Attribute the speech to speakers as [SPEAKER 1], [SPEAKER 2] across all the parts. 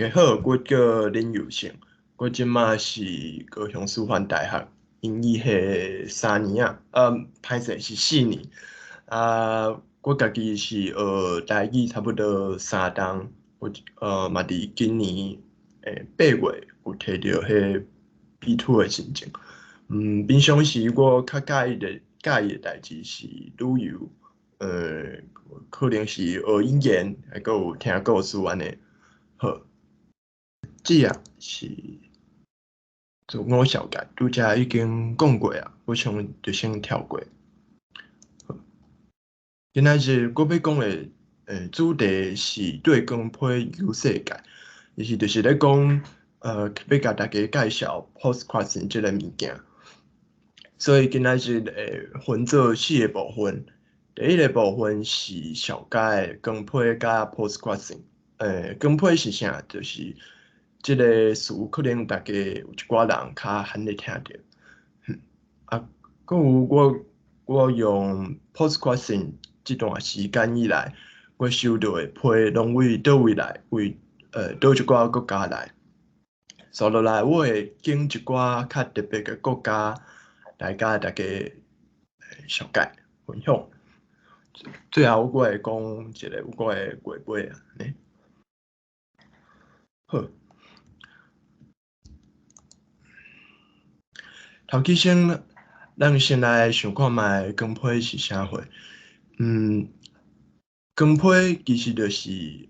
[SPEAKER 1] 家好，我叫林友成，我即马是高雄师范大学英语系3年啊，歹势是4年。我家己是学台语差不多3档，嘛伫今年8月有摕到迄 B2 的申请。平常时我较介意的代志是旅游，可能是学语言，还佫有听故事安尼。好。这是自我小介，拄则已经讲过啊，我想就先跳过。今仔日我要讲的主题是对光批游世界，就是咧讲要甲大家介绍 postcrossing 这个物件。所以今仔日会分做4个部分。第一个部分是小解光批甲 postcrossing。光批是啥？就是这个词可能大家有一寡人较罕会听到。佫有我用 postcrossing 这段时间以来，我收到的批拢为倒位来，倒一寡国家来。所落来我会拣一寡较特别的国家来甲大家小解分享。最后我会讲一个我的过尾啊。好。头起先，咱先来想看卖光批是啥货。光批其实就是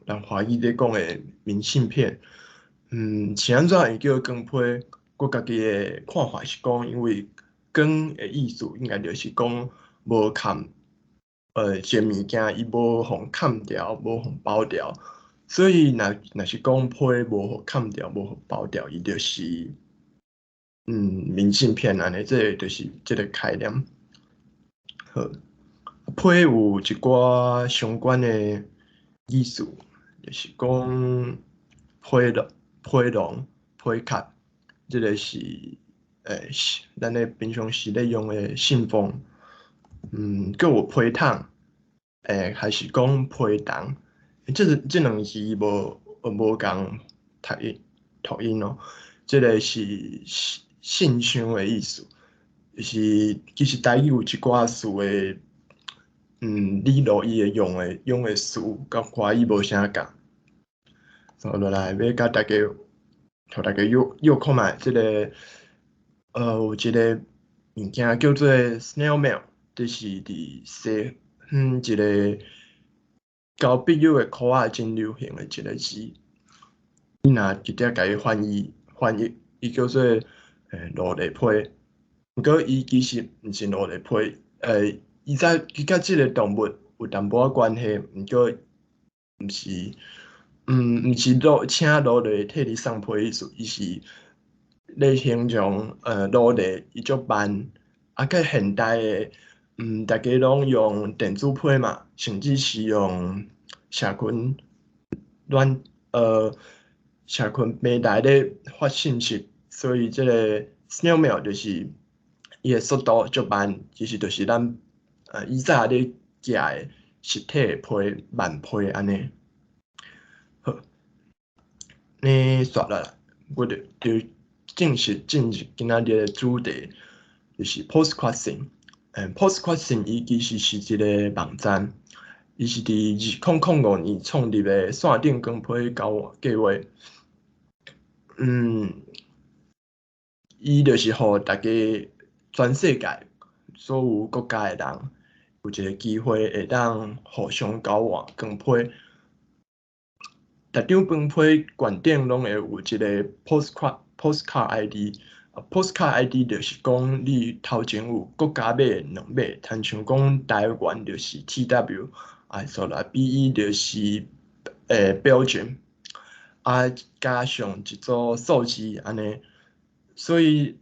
[SPEAKER 1] 咱华语咧讲的明信片。是安怎会叫光批？我家己的看法是讲，因为光的意思应该就是讲无嵌，一个物件伊无互嵌掉，无互包掉，所以若是讲批无互嵌掉，无互包掉，伊就是。明信片安尼，这就是这个概念。好，批有一寡相关的意思，就是讲批笼、批卡，这个是咱的平常时咧用的信封。佫有批筒，还是讲批筒，这两个字无共读音哦。这个是信箱的意思，就是其实台语有一寡词的，理路伊会用的词，甲华语无啥共。所落来要甲大家，互大家约看卖，这个有一个物件叫做 snail mail， 这是伫西一个交朋友的箍仔真流行的一个字。你若直接甲伊翻译，伊叫做罗勒批。毋过伊其实毋是罗勒批，伊甲即个动物有淡薄仔关系，毋过毋是请罗勒替你送批意思，伊是咧形容罗勒伊足慢，佮现代的大家拢用电子批嘛，甚至是用社群社群媒体咧发信息，所以这个 snail mail 就是伊的速度足慢，其实就是咱以前咧寄的实体的批慢批安尼。好，煞啦，我就正式进入今仔日的主题，就是 postcrossing。postcrossing 伊其实是一个网站。伊是伫2005年创立的线顶光批交换计划。伊就是互大家全世界所有国家的人有一个机会会当互相交换光批。逐张光批悬顶拢会有一个 postcard ID。postcard ID 就是讲你头前有国家码、两码，亲像讲台湾就是 TW。所来 BE 就是Belgium，加上一组数字安尼，所以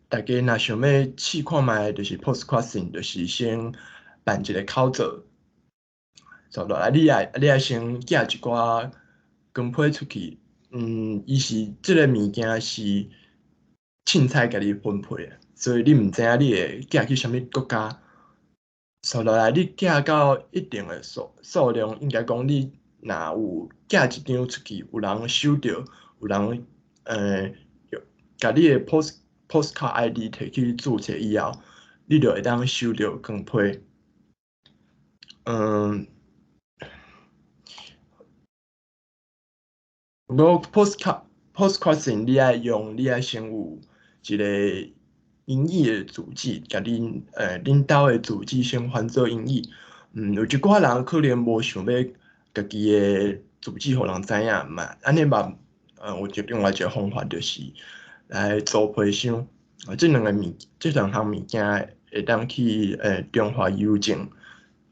[SPEAKER 1] 大家若想要试看卖，就是 postcrossing， 就是先办一个口座，所落来你爱先寄一寡光批出去，伊是即个物件是凊彩家己分配的，所以你毋知影你会寄去啥物国家。所落来，你寄到一定的数量，应该讲你有寄一张出去，有人收到，有人甲你的 postcard ID 摕去注册以后，你就会当收到光批。不过 postcard 你爱先有一个英语的字迹，甲恁兜的字迹先翻做英语。有一寡人可能无想要家己的字迹互人知影嘛，安尼嘛，有另外一个方法就是来做批箱。这两项物件会当去中华邮政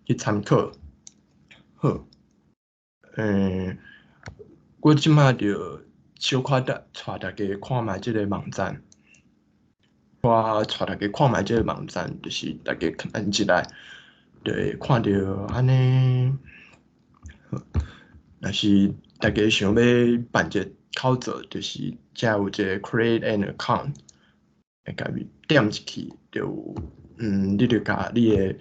[SPEAKER 1] 去参考。好，我即马就小可带大家看卖即个网站。我带大家看卖即个网站，就是大家按进来，就会看到安尼。若是大家想要办一个口座，就是遮有一个 create an account， 会甲伊点入去，就有你就甲你的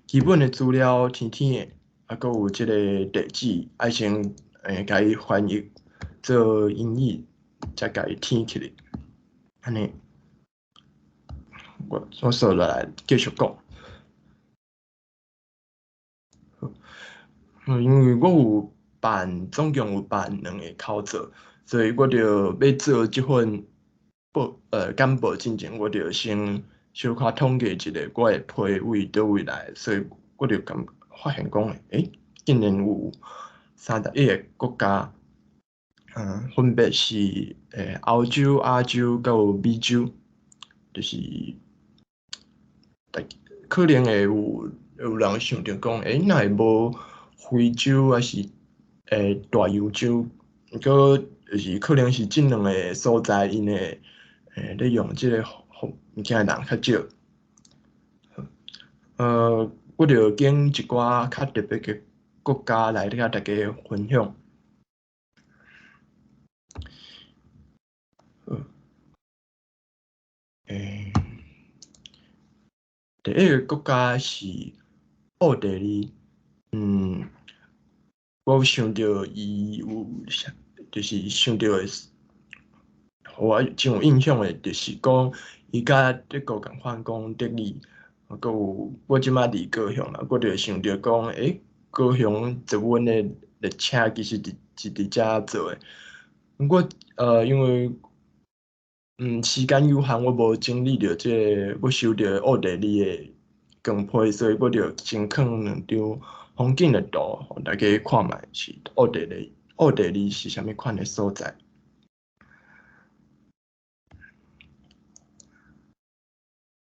[SPEAKER 1] 基本的资料填填，还佫有即个地址，爱先甲伊翻译做英语，才甲伊填起来。安尼，我说落来继续讲。因为我总共有办2个口座，所以我着要做即份简报进前，我着先小可统计一下我的批位倒位来，所以我着发现讲，竟然有31个国家，分别是欧洲、亚洲，佮有美洲，就是可能会有人想着讲，哪会无非洲还是大洋洲？毋过就是可能是即2个所在，因诶咧用即个物件人较少。我着拣一寡较特别嘅国家来甲大家分享。第一个国家是奥地利。我想到伊有就是想到的，互我真有印象的，就是讲伊甲德国共款讲德语，佮有我即摆伫高雄啦，我着想着讲，高雄捷运的列车其实是伫遮做的。毋过因为时间有限，我无整理着我收到奥地利的光批，所以我着先放2张风景的图，互大家看卖是奥地利是啥物款的所在。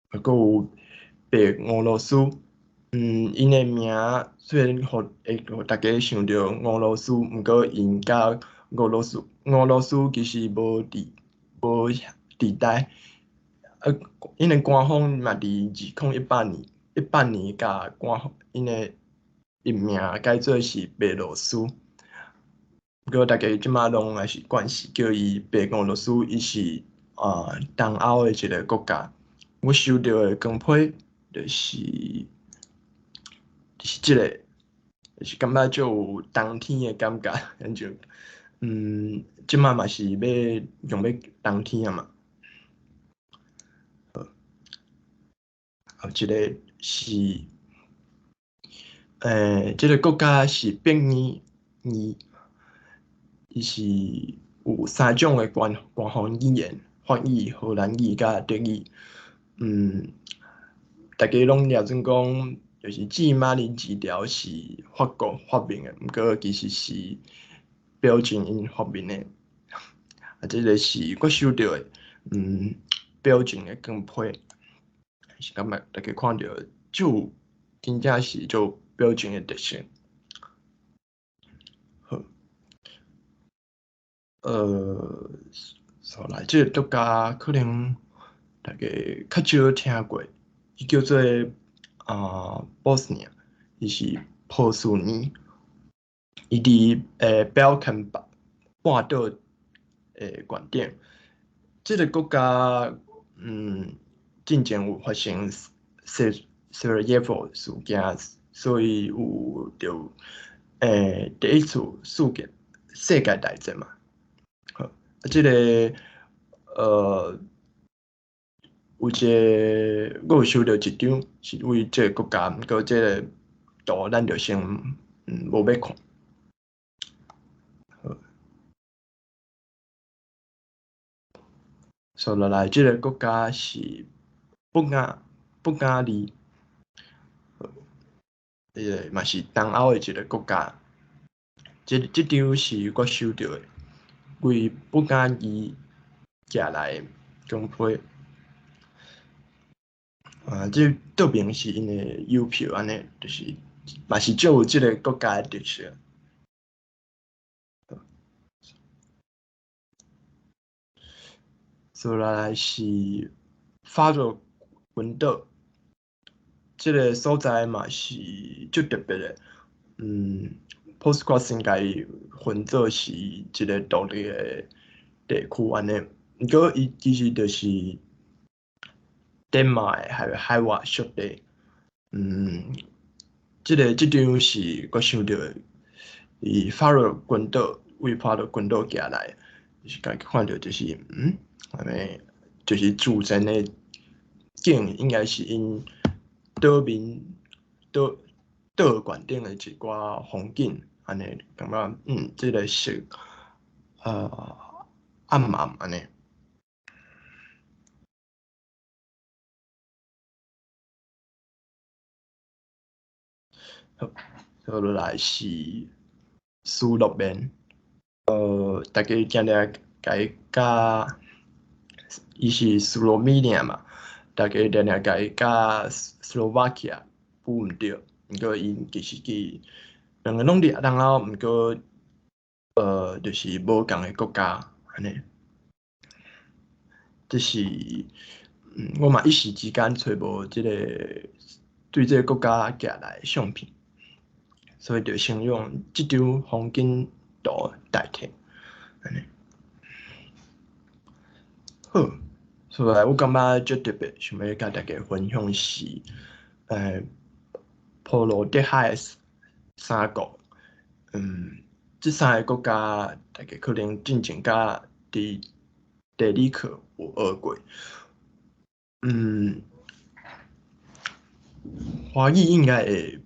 [SPEAKER 1] 还佫有白俄罗斯，因的名虽然互大家想到俄罗斯，毋过因甲俄罗斯其实无地带。因的官方嘛伫2018年甲因的名改做是白罗斯。不过大家即马拢还是惯势叫伊白俄罗斯，伊是东欧的一个国家。我收到的光批就是即个，就是感觉就有冬天的感觉，感觉即马嘛是用要冬天啊嘛。后一个是即个国家是北语，伊是有3种的官方语言：法语、荷兰语甲德语。大家拢了解讲，就是至马林字条是法国发明的，毋过其实是标准因发明的。即个是我收到的，标准的光批，是感觉大家看到就真正是就标准的特色。好，来即个国家可能大家较少听过，伊叫做波斯尼亚，伊是波斯尼，伊伫Balkan 半岛悬点。即个国家之前有发生 Sarajevo 事件，所以有着第一次世界大战嘛，好，即个有一个我有收到一张是为即个国家，毋过即个图咱就先无要看。所落来即个国家是不雅利，嘛是东欧的一个国家。即张是我收到的，为不雅利寄来奖杯。即倒边是因的邮票安尼，就是嘛是照有即个国家的特色。所落来是法国群岛，即个所在嘛是足特别的。Postgres 应该分做是一个独立的地区安尼，毋过伊其实就是丹麦海外属地。即张是我想到的，伊法国群岛为法国群岛寄来，就是家己看到就是安尼就是自然的景，应该是因岛面岛悬顶的一寡风景，安尼感觉即个是暗暗安尼。好，落来是斯洛文，大家定定甲伊甲，伊是斯洛米尔嘛，大家定定甲伊甲斯洛伐克分毋着，毋过因其实是两个拢伫东欧，毋过就是无共的国家安尼。即是我嘛一时之间找无即个对即个国家寄来的相片，所以就先用即张风景图代替安尼。好，所以我感觉最特别想要甲大家分享是，波罗的海三国。即三个国家大家可能进前甲伫地理课有学过。华语应该会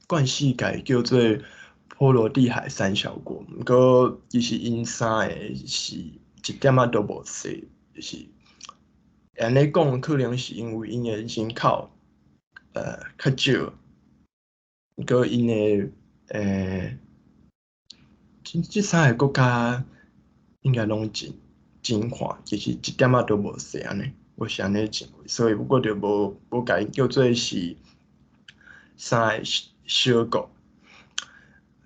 [SPEAKER 1] 惯世界叫做波罗的海三小国，毋过其实因三个是一点仔都无细，就是安尼讲可能是因为因的人口较少，毋过因的即三个国家应该拢真宽，其实一点仔都无细安尼，我是安尼认为，所以我就无甲伊叫做是三个小国。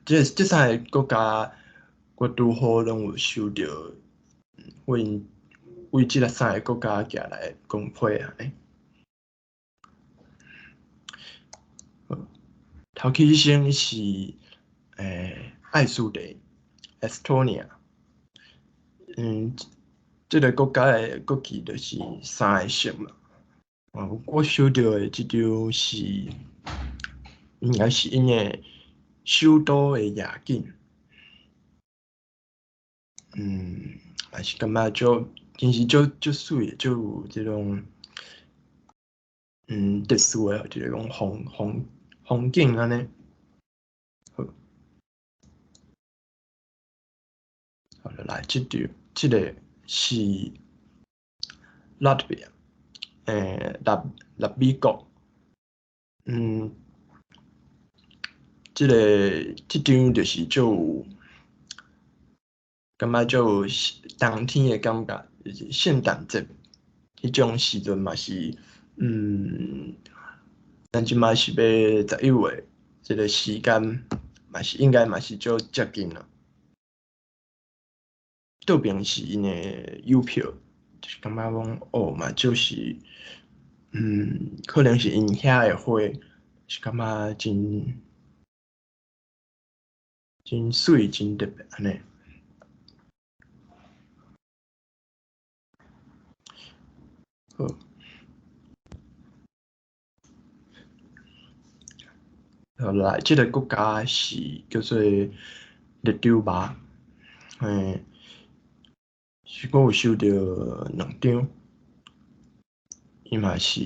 [SPEAKER 1] 即三个国家，我拄好拢有收到，为即个三个国家寄来公批安尼。头起先是爱苏地 （Estonia）。即个国家的国旗就是三个色嘛。我收到的即张是应该是因的首都的夜景。也是感觉真是足水的，足有即种特殊的即种风景安尼。好，来即个是拉脱维亚，拉美国。嗯，即张就是足有感觉足有冬天的感觉，就是圣诞节迄种时阵嘛是，咱即摆是要11月，即个时间嘛是应该嘛是足接近啦。倒边是因的邮票，就是感觉讲嘛就是，可能是因遐的花，是感觉真水真特别安尼。好，来，即个国家是叫做立州吧，诶，是我有收到2张，伊嘛是，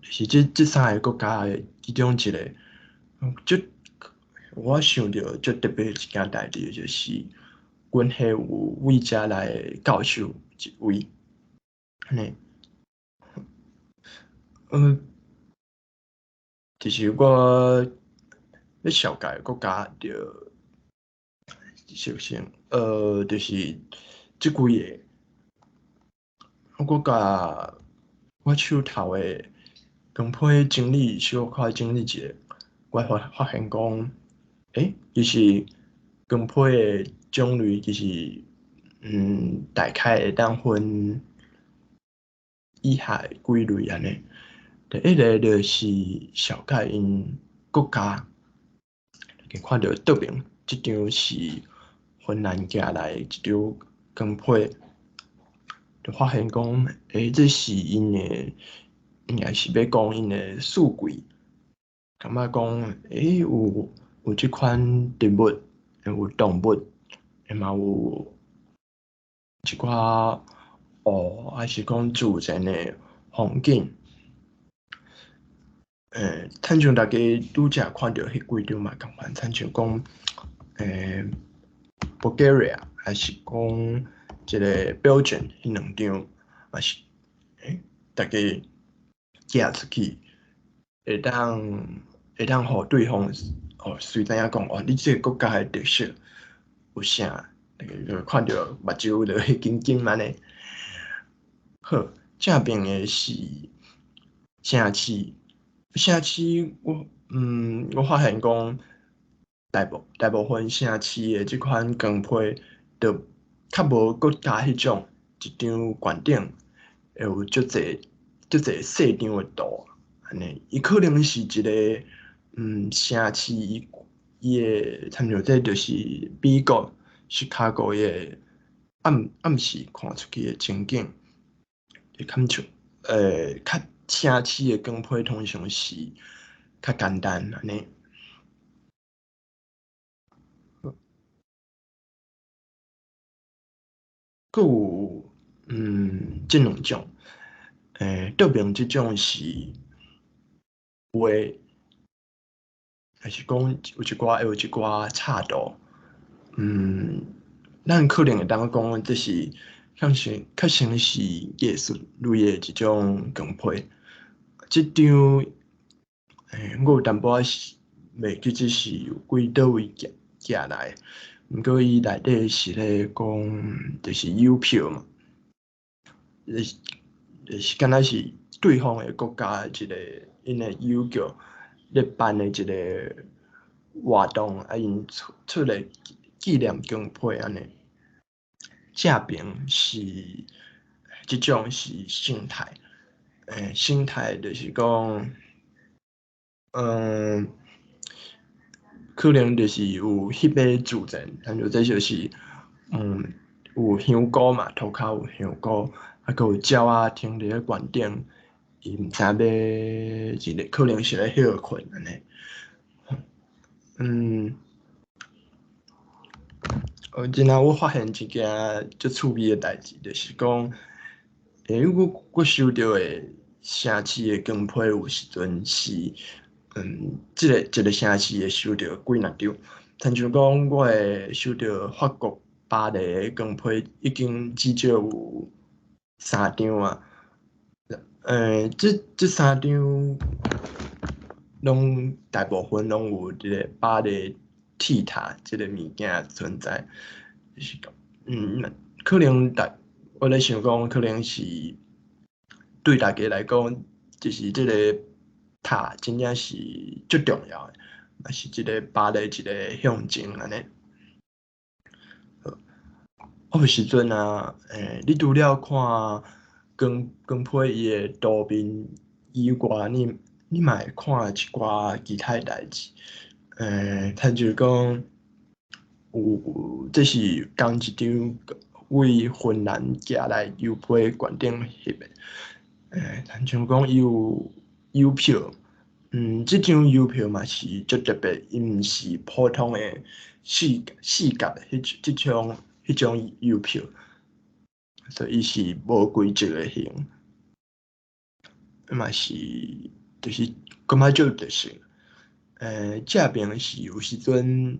[SPEAKER 1] 是即3个国家诶其中一个。即我想到最特别一件代志，就是阮迄有为遮来教授一位，安尼，呃，就是我咧小解国家着首先，就是即几个国家我手头诶分配整理小可整理一下，我发现讲，其实分配诶种类其实，大概会当分以下几类安尼。第一个就是小解因国家，可以看到桌面，即张是芬兰寄来一张光批，就发现讲，这是因诶，应该是要讲因诶数据，感觉讲，有即款植物，有动物，嘛有一寡还是讲自然诶风景。亲像大家拄则看到迄几张嘛共款，亲像讲，Bulgaria 还是讲即个 Belgium 迄2张，嘛是大家寄出去，会当互对方随知影讲你即个国家诶特色有啥，就看到目睭就会紧紧安尼。好，正边诶是城市，城市我发现讲大部分城市诶即款光批，着较无国家迄种一张悬顶会有足侪细张诶图安尼，伊可能是一个城市伊诶，参像这就是美国卡哥伊诶暗时看出去诶情景，会较像较城市诶光批通常是较简单安尼。佫有即2种，桌面即种是还是讲有一寡插图，咱可能会当讲这是较像是艺术类诶一种光批。即张我有淡薄仔袂记即是几倒位寄来，毋过伊内底是咧讲就是邮票嘛，就是敢若是对方诶国家一个因诶邮局咧办诶一个活动，因出来纪念光批安尼。正边是即种是生态，生态就是讲，嗯，可能就是有翕个自然，咱就这就是嗯有香菇嘛，涂骹有香菇，佫有鸟仔停伫咧悬顶，伊毋知要可能是咧休困安尼。嗯，今仔我发现一件足趣味诶代志，就是讲，我收到诶城市诶光批有时阵是，一个城市会收到几若张，亲像讲我会收到法国巴黎诶光批，已经至少有3张啊。即3张大部分拢有即个巴黎铁塔即个物件存在，就是讲，可能我咧想讲，可能是对大家来讲，就是即个塔真正是足重要诶，嘛是即个巴黎一个象征安尼。有时阵啊，你除了看光批伊诶图面以外，你嘛会看一寡其他诶代志。亲像讲这是共一张为芬兰寄来邮批悬顶翕诶，亲像讲伊有邮票，即张邮票嘛是足特别，伊毋是普通诶四角诶迄种邮票，所以伊是无规则诶型，嘛是就是感觉足有特色。正面是有时阵，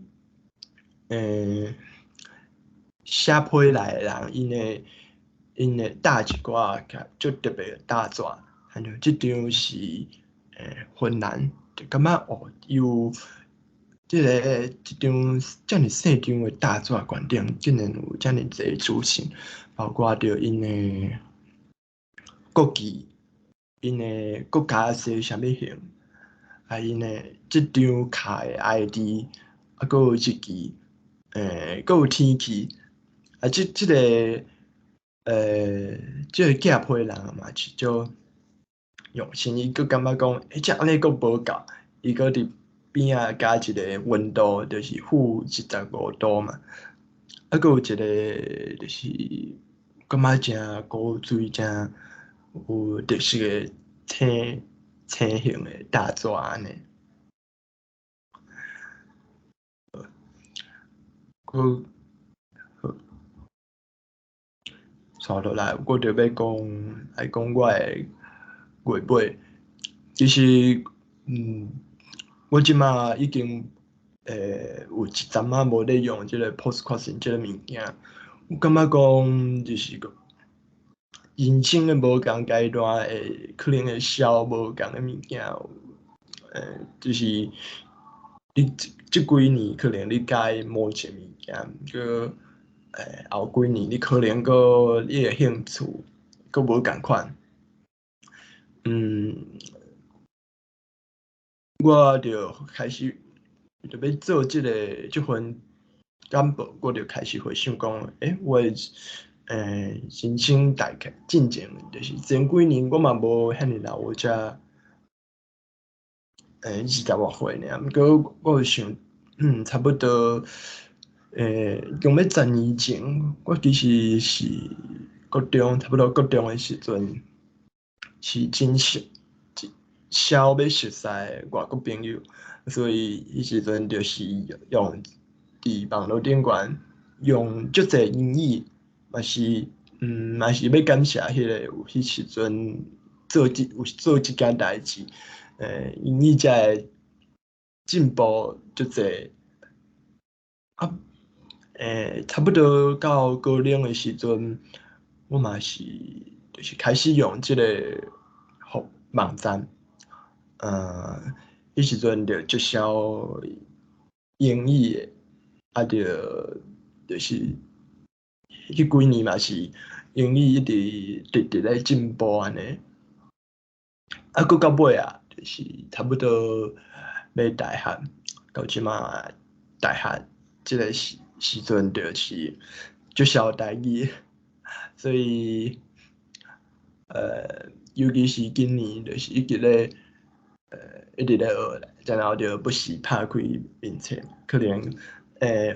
[SPEAKER 1] 写批来诶人，因会打一寡足特别诶大纸，反正即张是芬兰，就感觉哦有即张遮尔细张诶大纸悬顶，竟然有遮尔济资讯，包括着因诶国旗、因诶国家是啥物型，因诶即张卡诶 ID，佫有一支，佫有天气，即个即个寄批人嘛是足用心，伊佫感觉讲，遮安尼佫无够，伊佫伫边仔加一个温度，就是-15度嘛，佫有一个就是感觉诚古锥、诚有特色诶青形诶大纸安尼。佫刷落来，我着要讲我诶月尾，其实我即马已经有一阵仔无咧用即个 Postcrossing 即个物件，我感觉讲就是讲人生诶无共阶段会可能会消无共诶物件，就是你即几年可能你介某一个物件，佮后几年你可能佮你诶兴趣佮无共款，我着开始着要做即份简报，我着开始回想讲，我诶人生大概进前就是前几年我嘛无遐尔老，我才20外岁尔，毋过我有想，差不多用要10年前，我其实是差不多国中诶时阵，是真少要熟悉外国朋友，所以迄时阵就是用伫网络顶悬用足济英语，嘛是要感谢迄个有迄时阵做即件代志，英语才会进步足济。啊，差不多到高中诶时阵，我嘛是就是开始用即个网站。迄时阵着足少英语诶，就是迄几年嘛是英语一直咧进步安尼，佫到尾啊，就是差不多要大学，到即马大学即个时阵就是足少台语，所以尤其是今年就是一直咧学，然后着不时拍开面册，可能学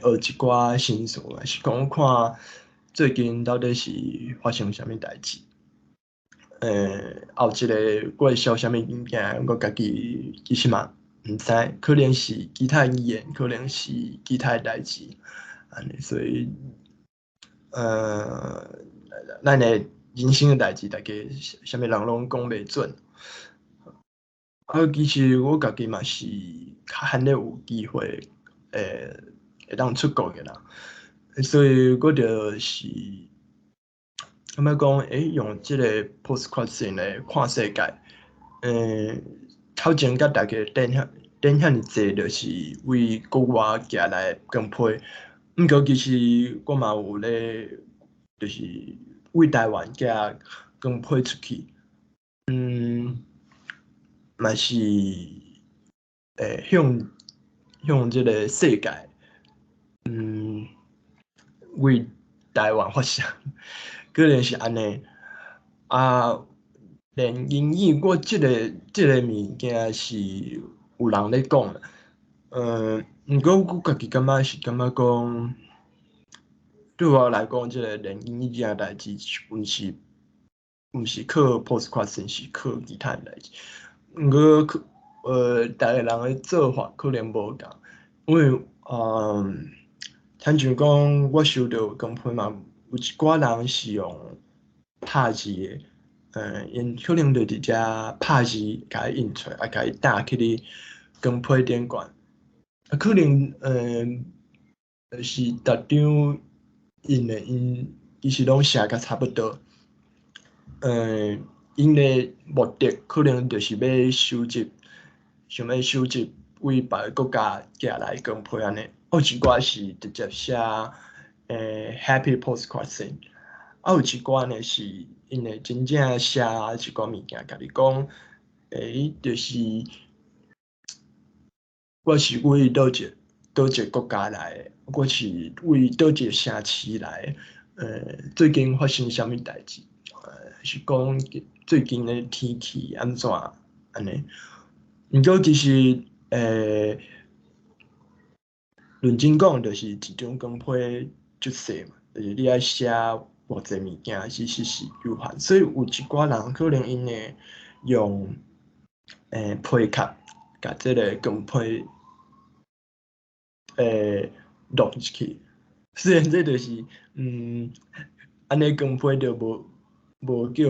[SPEAKER 1] 一寡新词，还是讲看最近到底是发生啥物代志。后一个我会晓啥物物件，我家己其实嘛毋知，可能是其他语言，可能是其他代志，安尼，所以咱诶人生诶代志，大家啥物人拢讲袂准。其实我家己嘛是较罕咧有机会，会当出国诶人，所以我着是感觉讲，用即个 Postcrossing 来看世界，头前甲大家等遐尼济，就是为国外寄来光批。毋过其实我嘛有咧，就是为台湾寄光批出去，嘛是向即个世界，为台湾发声，可能是安尼。练英语，我即个物件是有人咧讲啦，毋过我家己感觉讲，对我来讲，即个练英语即件代志，毋是靠 Postcrossing，是靠其他诶代志。毋过大个人的做法可能无共，因为亲像讲我收到光批嘛，有一寡人是用拍字的，因可能就直接拍字甲伊印出来，甲伊打去你光批顶悬，可能是逐张因其实拢写甲差不多。因的目的可能就是要收集，想要收集为别个国家寄来光批安尼。有一寡是直接写Happy Postcard， 有一寡呢是因会真正写一寡物件，甲你讲，就是我是为倒一个国家来的，我是为倒一个城市来的，最近发生啥物代志？是讲最近的天气安怎安尼？毋过其实认真讲，就是一张光批足细嘛，就是你爱写偌济物件，其实是有限，所以有一寡人可能因会用批卡甲即个光批录入去。虽然这就是安尼光批就无叫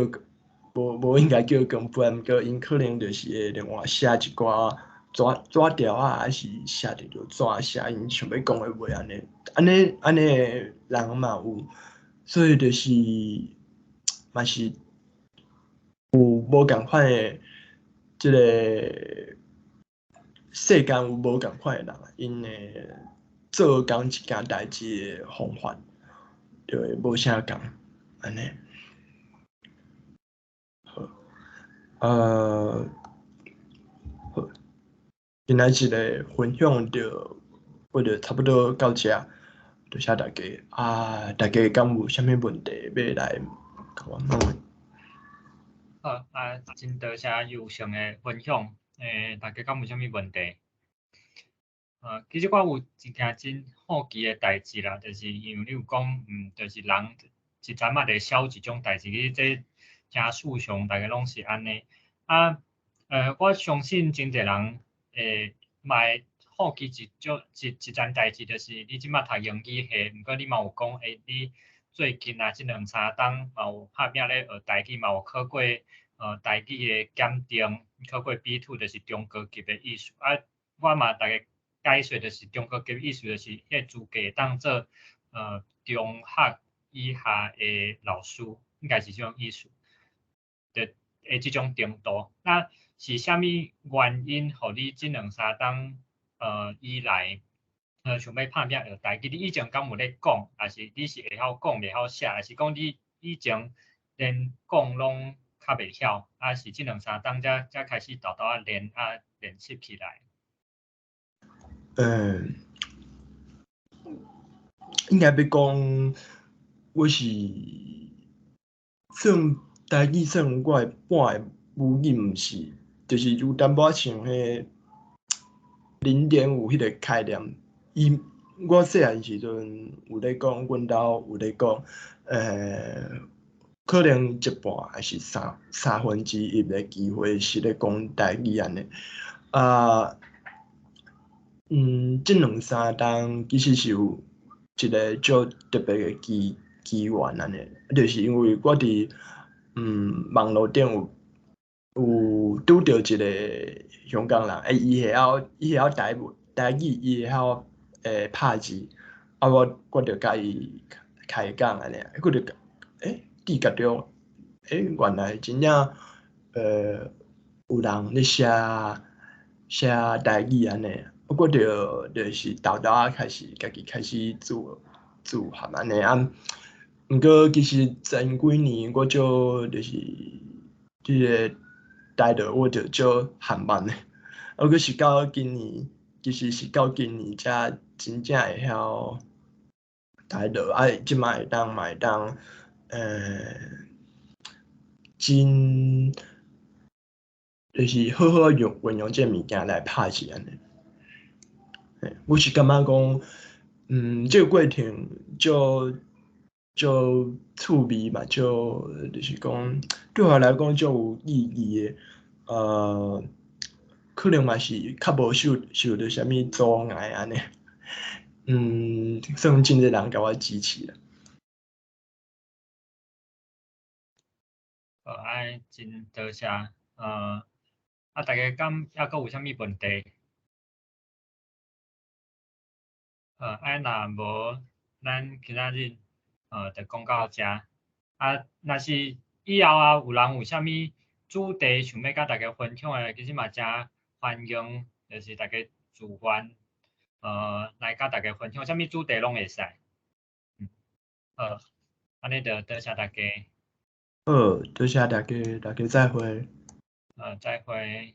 [SPEAKER 1] 无应该叫光批，毋过因可能就是会另外写一寡纸条啊，还是写一条纸写因想要讲的话安尼，安尼的人嘛有，所以就是嘛是有无共款的即个世间有无共款的人，因的做工一件代志的方法就会无啥共安尼。好，好，今仔日的分享就我就差不多到遮，多谢大家大家敢有啥物问题要来甲我问？
[SPEAKER 2] 好真多谢优胜的分享，大家敢有啥物问题？其实我有一件真好奇的代志啦，就是因为你有讲，就是人一阵仔会晓一种代志，其实这真事上大家拢是安尼。我相信真侪人会好奇一件代志，就是你即马读英语系，毋过你嘛有讲，你最近即2、3冬嘛有拍拼咧学台语，嘛有考过台语的检定，考过 B2，就是中高级的意思。我嘛大概解说就是中高级意思，就是迄资格当做中学以下的老师，应该是这种意思。的这种程度，那是啥物原因，互你这2、3冬以来想要拍拼学台语？你以前敢有咧讲，还是你是会晓讲袂晓写，还是讲你以前连讲拢较袂晓，还是这2、3冬才开始豆豆练习起来？
[SPEAKER 1] 应该要讲，我是算台语算我的半个母语，毋是，就是有淡薄仔像迄0.5迄个概念。我细汉时阵有咧讲，阮兜有咧讲，可能一半还是1/3的机会是咧讲台语安尼。这2、3冬其实是有一个足特别的机缘安尼，就是因为我伫网络顶有拄着一个香港人，伊会晓台语，伊会晓拍字，我着甲伊开讲安尼，我着知觉着，原来真正有人咧写台语安尼。我就是豆豆开始家己开始自学安尼毋过其实前几年我就是即个台语我就少含慢的，过是到今年，其实是到今年才真正会晓台语，即摆嘛会当真就是好好运用即个物件来拍字安尼。我是感觉讲，这个过程就趣味嘛，就是讲对我来讲就有意义的。可能嘛是较无受到啥物阻碍安尼。算真侪人甲我支持啦。
[SPEAKER 2] 爱真多谢，大家敢抑阁有啥物问题？若无，咱今仔日就讲到遮。若是以后有人有啥物主题想要甲大家分享的，其实嘛真欢迎，就是大家自愿来甲大家分享，啥物主题拢会使。安尼就多谢大家。
[SPEAKER 1] 好，多谢大家，大家再会。
[SPEAKER 2] 再会。